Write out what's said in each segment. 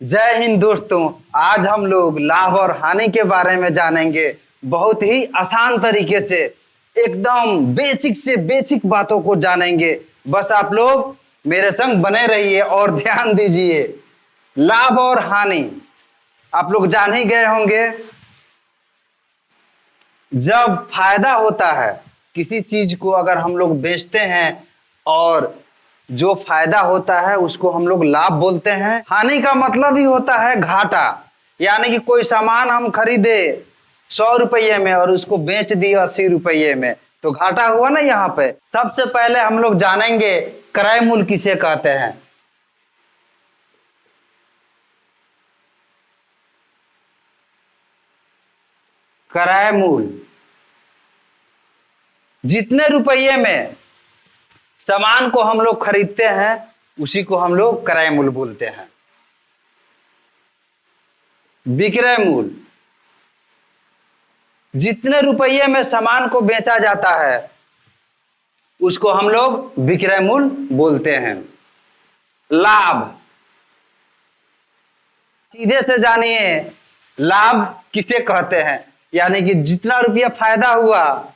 जय हिंद दोस्तों। आज हम लोग लाभ और हानि के बारे में जानेंगे। बहुत ही आसान तरीके से एकदम बेसिक से बेसिक बातों को जानेंगे। बस आप लोग मेरे संग बने रहिए और ध्यान दीजिए। लाभ और हानि आप लोग जान ही गए होंगे। जब फायदा होता है किसी चीज को अगर हम लोग बेचते हैं और जो फायदा होता है उसको हम लोग लाभ बोलते हैं। हानि का मतलब ही होता है घाटा, यानी कि कोई सामान हम खरीदे 100 रुपये में और उसको बेच दिए 80 रुपये में, तो घाटा हुआ ना। यहाँ पे सबसे पहले हम लोग जानेंगे क्रय मूल्य किसे कहते हैं। क्रय मूल्य जितने रुपये में सामान को हम लोग खरीदते हैं उसी को हम लोग क्रय मूल्य बोलते हैं। विक्रय मूल्य जितने रुपये में सामान को बेचा जाता है उसको हम लोग विक्रय मूल्य बोलते हैं। लाभ सीधे से जानिए लाभ किसे कहते हैं, यानी कि जितना रुपया फायदा हुआ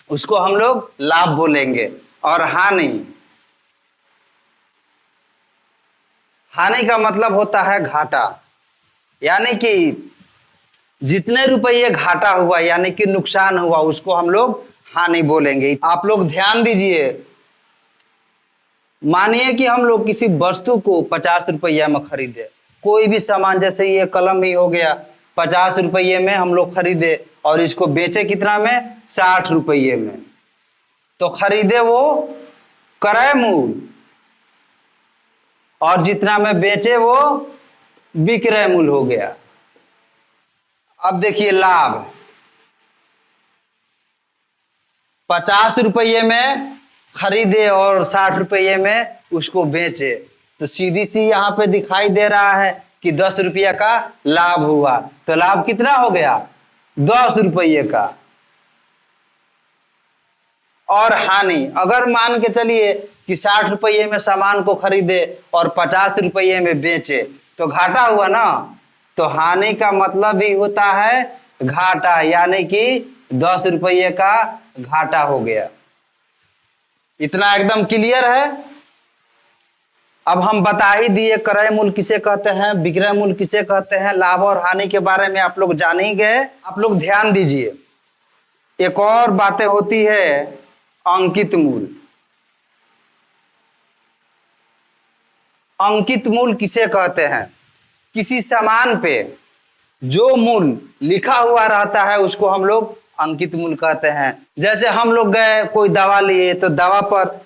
उसको हम लोग लाभ बोलेंगे। और हानि, हानि का मतलब होता है घाटा, यानी कि जितने रुपये घाटा हुआ यानी कि नुकसान हुआ उसको हम लोग हानि बोलेंगे। आप लोग ध्यान दीजिए, मानिए कि हम लोग किसी वस्तु को 50 रुपये में खरीदे, कोई भी सामान, जैसे ये कलम ही हो गया 50 रुपये में हम लोग खरीदे और इसको बेचे कितना में, 60 रुपये में, तो खरीदे वो क्रय मूल्य और जितना में बेचे वो विक्रय मूल्य हो गया। अब देखिए लाभ, 50 रुपये में खरीदे और 60 रुपये में उसको बेचे, तो सीधी सी यहाँ पे दिखाई दे रहा है कि 10 रुपये का लाभ हुआ। तो लाभ कितना हो गया, 10 रुपये का। और हानि, अगर मान के चलिए कि 60 रुपये में सामान को खरीदे और 50 रुपये में बेचे तो घाटा हुआ ना। तो हानि का मतलब भी होता है घाटा, यानी कि 10 रुपये का घाटा हो गया। इतना एकदम क्लियर है। अब हम बता ही दिए क्रय मूल्य किसे कहते हैं, विक्रय मूल्य किसे कहते हैं, लाभ और हानि के बारे में आप लोग जान ही गए। आप लोग ध्यान दीजिए, एक और बातें होती है अंकित मूल्य। अंकित मूल्य किसे कहते हैं, किसी सामान पे जो मूल्य लिखा हुआ रहता है उसको हम लोग अंकित मूल्य कहते हैं। जैसे हम लोग गए कोई दवा लिए तो दवा पर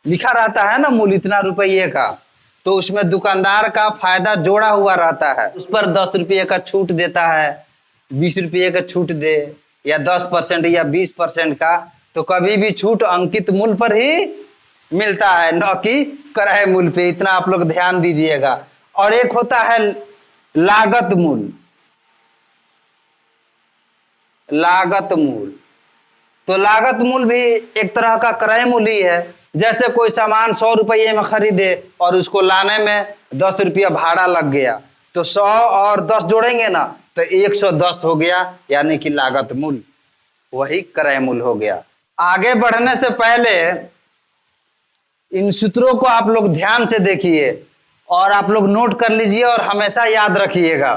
लिखा रहता है ना मूल्य इतना रुपये का, तो उसमें दुकानदार का फायदा जोड़ा हुआ रहता है, उस पर 10 रुपये का छूट देता है, 20 रुपये का छूट दे या 10% या 20% का। तो कभी भी छूट अंकित मूल्य पर ही मिलता है, न कि क्रय मूल्य पे। इतना आप लोग ध्यान दीजिएगा। और एक होता है लागत मूल्य। लागत मूल्य, तो लागत मूल्य भी एक तरह का क्रय मूल्य ही है। जैसे कोई सामान 100 रुपये में खरीदे और उसको लाने में 10 रुपया भाड़ा लग गया, तो 100 और 10 जोड़ेंगे ना तो 110 हो गया, यानी कि लागत मूल्य, वही क्रय मूल्य हो गया। आगे बढ़ने से पहले इन सूत्रों को आप लोग ध्यान से देखिए और आप लोग नोट कर लीजिए और हमेशा याद रखिएगा।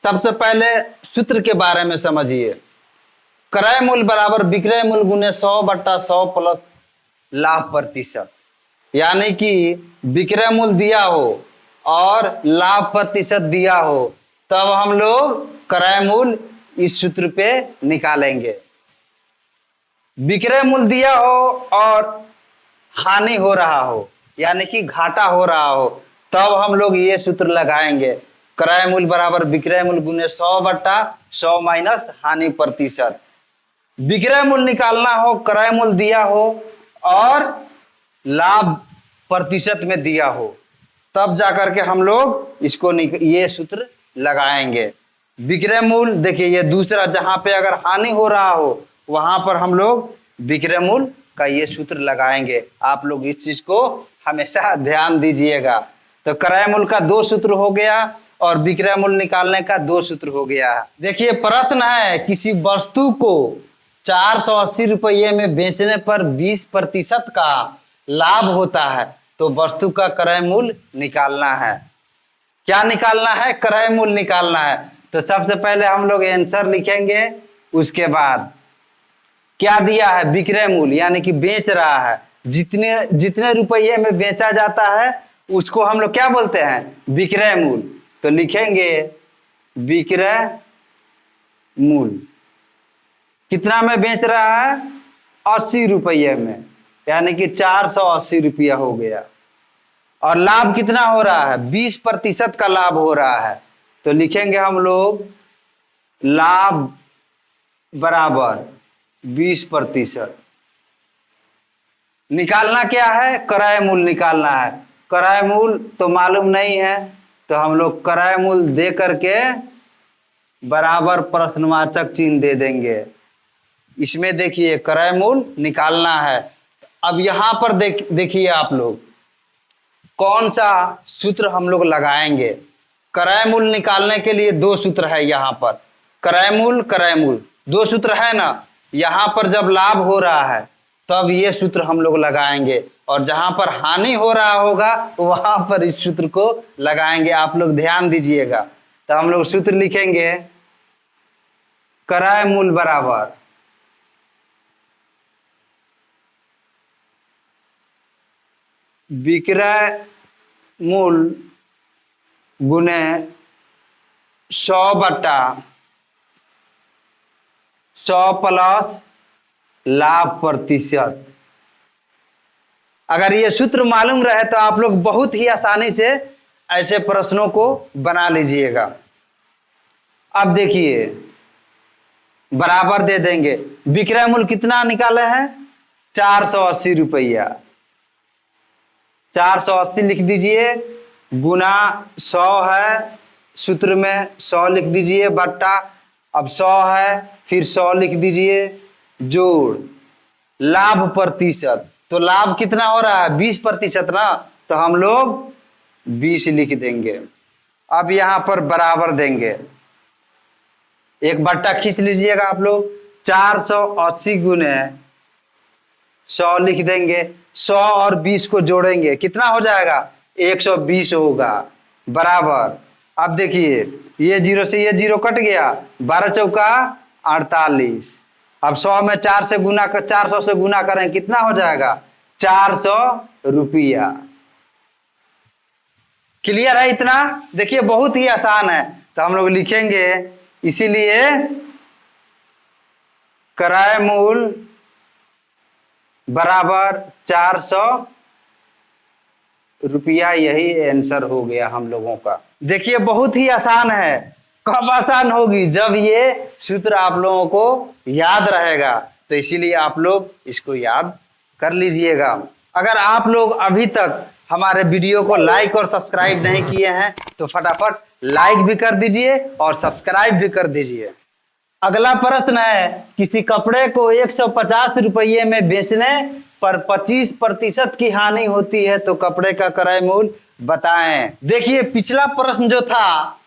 सबसे पहले सूत्र के बारे में समझिए। क्रय मूल्य बराबर विक्रय मूल्य गुने 100/100 प्लस लाभ प्रतिशत, यानी कि विक्रय मूल्य दिया हो और लाभ प्रतिशत दिया हो तब हम लोग क्रय मूल्य इस सूत्र पे निकालेंगे। विक्रय मूल्य दिया हो और हानि हो रहा हो यानी कि घाटा हो रहा हो तब हम लोग ये सूत्र लगाएंगे, क्रय मूल्य बराबर विक्रय मूल्य गुने 100/100 माइनस हानि प्रतिशत। विक्रय मूल्य निकालना हो, क्रय मूल्य दिया हो और लाभ प्रतिशत में दिया हो, तब जाकर के हम लोग इसको ये सूत्र लगाएंगे। विक्रय मूल्य देखिए, ये दूसरा, जहां पे अगर हानि हो रहा हो वहां पर हम लोग विक्रय मूल्य का ये सूत्र लगाएंगे। आप लोग इस चीज को हमेशा ध्यान दीजिएगा। तो क्रय मूल्य का 2 सूत्र हो गया और विक्रय मूल्य निकालने का दो सूत्र हो गया है। देखिए प्रश्न है, किसी वस्तु को 480 रुपये में बेचने पर 20% का लाभ होता है, तो वस्तु का क्रय मूल्य निकालना है। क्या निकालना है? क्रय मूल्य निकालना है। तो सबसे पहले हम लोग आंसर लिखेंगे, उसके बाद क्या दिया है? विक्रय मूल्य, यानी कि बेच रहा है, जितने जितने रुपये में बेचा जाता है उसको हम लोग क्या बोलते हैं? विक्रय मूल्य। तो लिखेंगे विक्रय मूल्य। कितना में बेच रहा है? 80 रुपये में, यानी कि 480 रुपया हो गया। और लाभ कितना हो रहा है? 20% का लाभ हो रहा है। तो लिखेंगे हम लोग लाभ बराबर 20%। निकालना क्या है? क्रय मूल्य निकालना है। क्रय मूल्य तो मालूम नहीं है, तो हम लोग क्रय मूल्य दे करके बराबर प्रश्नवाचक चिन्ह दे देंगे। इसमें देखिए क्रय मूल्य निकालना है। अब यहां पर देखिए आप लोग कौन सा सूत्र हम लोग लगाएंगे। क्रय मूल्य निकालने के लिए दो सूत्र है यहाँ पर, क्रय मूल्य दो सूत्र है ना। यहाँ पर जब लाभ हो रहा है तब ये सूत्र हम लोग लगाएंगे, और जहां पर हानि हो रहा होगा वहां पर इस सूत्र को लगाएंगे। आप लोग ध्यान दीजिएगा। तो हम लोग सूत्र लिखेंगे क्रय मूल्य बराबर विक्रय मूल्य गुने 100/100 प्लस लाभ प्रतिशत। अगर ये सूत्र मालूम रहे तो आप लोग बहुत ही आसानी से ऐसे प्रश्नों को बना लीजिएगा। अब देखिए बराबर दे देंगे, विक्रय मूल्य कितना निकाले हैं? 480 रुपया। 480 लिख दीजिए, गुना 100 है, सूत्र में 100 लिख दीजिए, बट्टा अब 100 है, फिर 100 लिख दीजिए, जोड़ लाभ प्रतिशत। तो लाभ कितना हो रहा है? 20% ना, तो हम लोग 20 लिख देंगे। अब यहां पर बराबर देंगे, एक बट्टा खींच लीजिएगा आप लोग। 480 गुने 100 लिख देंगे, 100 और 20 को जोड़ेंगे, कितना हो जाएगा? 120 होगा, बराबर। अब देखिए ये 0 से ये 0 कट गया, 12 चौका 48। अब 100 में 400 से गुना करें, कितना हो जाएगा? 400 रुपया। क्लियर है इतना? देखिए बहुत ही आसान है। तो हम लोग लिखेंगे, इसीलिए क्रय मूल्य बराबर 400 रुपया, यही आंसर हो गया हम लोगों का। देखिए बहुत ही आसान है। कब आसान होगी? जब ये सूत्र आप लोगों को याद रहेगा। तो इसीलिए आप लोग इसको याद कर लीजिएगा। अगर आप लोग अभी तक हमारे वीडियो को लाइक और सब्सक्राइब नहीं किए हैं तो फटाफट लाइक भी कर दीजिए और सब्सक्राइब भी कर दीजिए। अगला प्रश्न है, किसी कपड़े को 150 रुपये में बेचने पर 25% की हानि होती है, तो कपड़े का क्रय मूल्य बताएं। देखिए पिछला प्रश्न जो था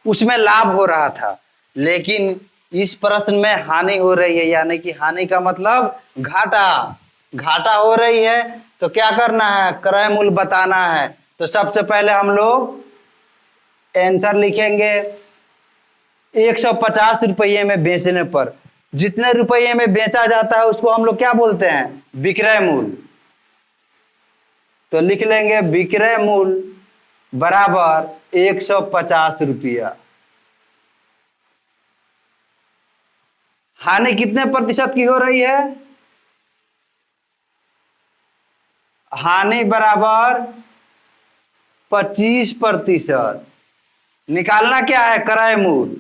उसमें लाभ हो रहा था, लेकिन इस प्रश्न में हानि हो रही है, यानी कि हानि का मतलब घाटा हो रही है। तो क्या करना है? क्रय मूल्य बताना है। तो सबसे पहले हम लोग आंसर लिखेंगे 150 रुपये में बेचने पर, जितने रुपये में बेचा जाता है उसको हम लोग क्या बोलते हैं? विक्रय मूल्य। तो लिख लेंगे विक्रय मूल्य बराबर 150 रुपया। हानि कितने प्रतिशत की हो रही है? हानि बराबर 25%। निकालना क्या है? क्रय मूल्य।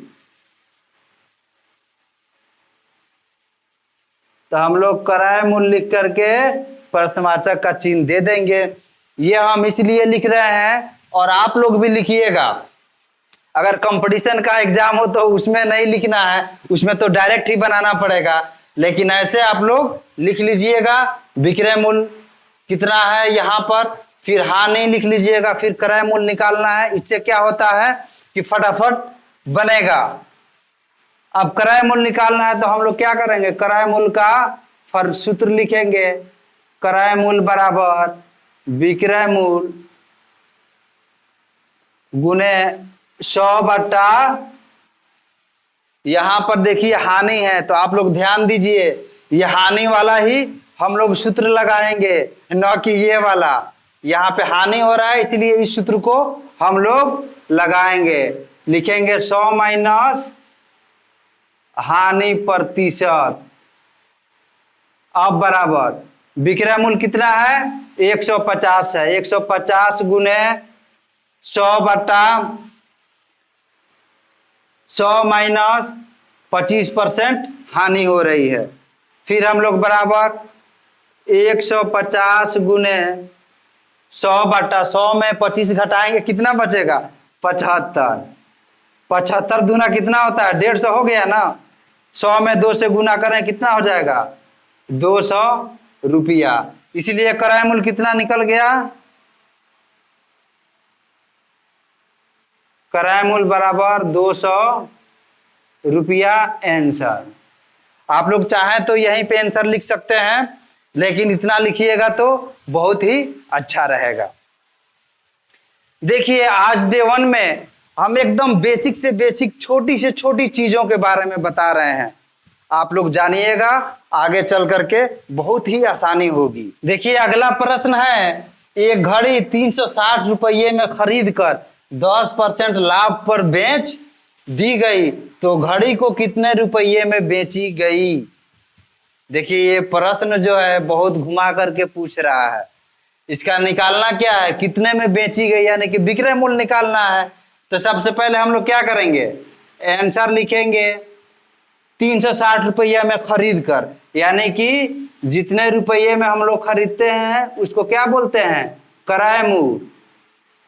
तो हम लोग क्रय मूल्य लिख करके प्रश्नवाचक का चिन्ह दे देंगे। ये हम इसलिए लिख रहे हैं, और आप लोग भी लिखिएगा। अगर कंपटीशन का एग्जाम हो तो उसमें नहीं लिखना है, उसमें तो डायरेक्ट ही बनाना पड़ेगा। लेकिन ऐसे आप लोग लिख लीजिएगा, विक्रय मूल्य कितना है यहाँ पर, फिर हानि लिख लीजिएगा, फिर क्रय मूल्य निकालना है। इससे क्या होता है? कि फटाफट बनेगा। अब क्रय मूल्य निकालना है तो हम लोग क्या करेंगे, क्रय मूल्य का सूत्र लिखेंगे। क्रय मूल्य बराबर विक्रय मूल्य गुने 100 बटा, यहां पर देखिए हानि है तो आप लोग ध्यान दीजिए, ये हानि वाला ही हम लोग सूत्र लगाएंगे, न कि ये वाला। यहाँ पे हानि हो रहा है इसलिए इस सूत्र को हम लोग लगाएंगे। लिखेंगे 100 माइनस हानि प्रतिशत। अब बराबर विक्रय मूल्य कितना है, 150 है। 150 गुने 100 बटा 100 माइनस 25% हानि हो रही है। फिर हम लोग बराबर 150 गुने 100 बटा 100 में 25 घटाएंगे, कितना बचेगा, 75। 75 दूना कितना होता है, 150 हो गया ना। 100 में 2 से गुना करें कितना हो जाएगा, 200 रुपया। इसलिए क्रय मूल्य कितना निकल गया, क्रय मूल्य बराबर 200 रुपया आंसर। आप लोग चाहें तो यहीं पे आंसर लिख सकते हैं, लेकिन इतना लिखिएगा तो बहुत ही अच्छा रहेगा। देखिए आज डे 1 में हम एकदम बेसिक से बेसिक छोटी से छोटी चीजों के बारे में बता रहे हैं। आप लोग जानिएगा, आगे चल करके बहुत ही आसानी होगी। देखिए अगला प्रश्न है, एक घड़ी 360 रुपये में खरीद कर 10% लाभ पर बेच दी गई तो घड़ी को कितने रुपये में बेची गई। देखिए ये प्रश्न जो है बहुत घुमा करके पूछ रहा है। इसका निकालना क्या है, कितने में बेची गई, यानी कि विक्रय मूल्य निकालना है। तो सबसे पहले हम लोग क्या करेंगे, आंसर लिखेंगे 360 रुपया में खरीद कर, यानी कि जितने रुपये में हम लोग खरीदते हैं उसको क्या बोलते हैं, क्रय मूल्य।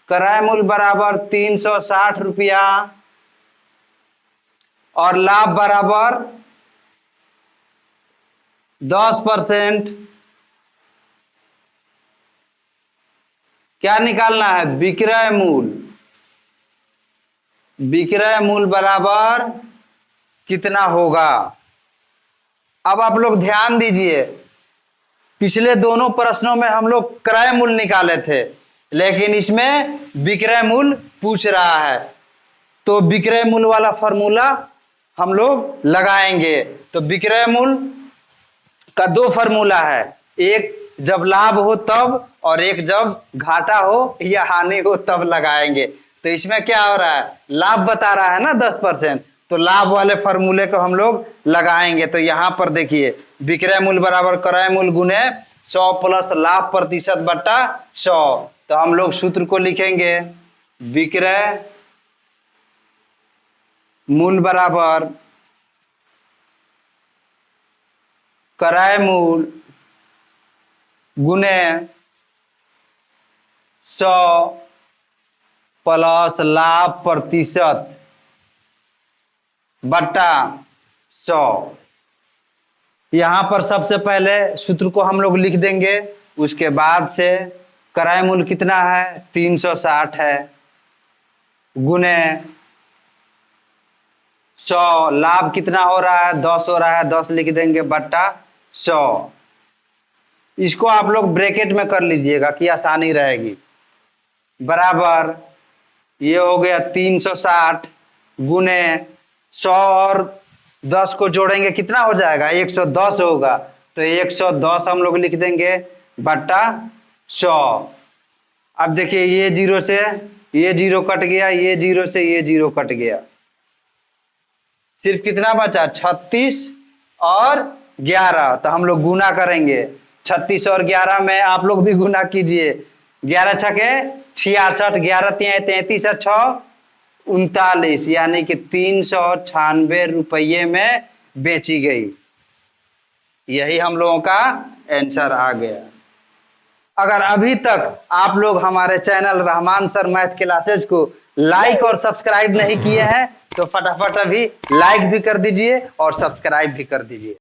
क्रय मूल्य बराबर 360 रुपया और लाभ बराबर 10%। क्या निकालना है, विक्रय मूल्य। विक्रय मूल्य बराबर कितना होगा। अब आप लोग ध्यान दीजिए, पिछले दोनों प्रश्नों में हम लोग क्रय मूल्य निकाले थे, लेकिन इसमें विक्रय मूल्य पूछ रहा है। तो विक्रय मूल्य वाला फॉर्मूला हम लोग लगाएंगे। तो विक्रय मूल्य का 2 फॉर्मूला है, एक जब लाभ हो तब और एक जब घाटा हो या हानि हो तब लगाएंगे। तो इसमें क्या हो रहा है, लाभ बता रहा है ना 10%, तो लाभ वाले फॉर्मूले को हम लोग लगाएंगे। तो यहां पर देखिए विक्रय मूल्य बराबर क्रय मूल्य गुने 100 प्लस लाभ प्रतिशत बटा 100। तो हम लोग सूत्र को लिखेंगे, विक्रय मूल्य बराबर क्रय मूल्य गुने 100 प्लस लाभ प्रतिशत बटा 100। यहां पर सबसे पहले सूत्र को हम लोग लिख देंगे, उसके बाद से क्रय मूल्य कितना है 360 है, गुने 100, लाभ कितना हो रहा है 10 हो रहा है, 10 लिख देंगे बटा 100। इसको आप लोग ब्रैकेट में कर लीजिएगा कि आसानी रहेगी। बराबर ये हो गया 360 गुने 100 और 10 को जोड़ेंगे कितना हो जाएगा, 110 होगा। तो 110 हम लोग लिख देंगे बटा 100। अब देखिए ये 0 से ये 0 कट गया, ये 0 से ये 0 कट गया, सिर्फ कितना बचा 36 और 11। तो हम लोग गुना करेंगे, 36 और 11 में आप लोग भी गुना कीजिए। 11 छके 66, 11 तिया 33 और 6 39, यानी कि 396 रुपये में बेची गई। यही हम लोगों का आंसर आ गया। अगर अभी तक आप लोग हमारे channel Rahman sir math classes को लाइक और सब्सक्राइब नहीं किए हैं तो फटाफट अभी लाइक भी कर दीजिए और सब्सक्राइब भी कर दीजिए।